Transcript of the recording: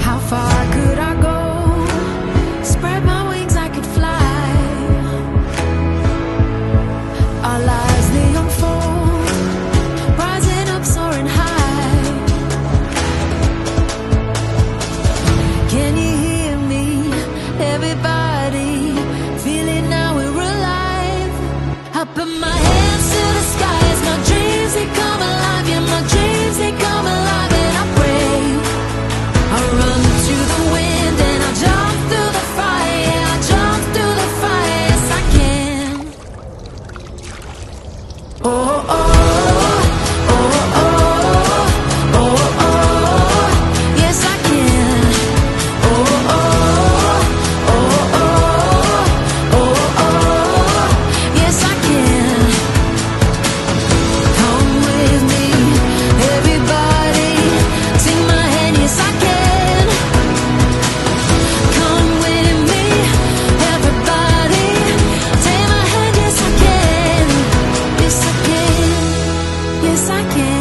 How far could I go? Spread my wings, I could fly. Our lives, they unfold, rising up, soaring high. Can you hear me? Everybody, feel it now, we're alive. I put my hands to the skies, my dreams, they come alive. Yeah, my dreams, they come alive. And I pray, I run to the wind and I jump through the fire. Yeah, I jump through the fire, yes I can. Oh, oh, oh, oh, oh, oh, oh, yes I can. Oh, oh, oh, oh, oh, oh, yes I can. Come with me, everybody, take my hand, yes I can. Come with me, everybody, take my hand, yes I can. Yes I can, yes I can.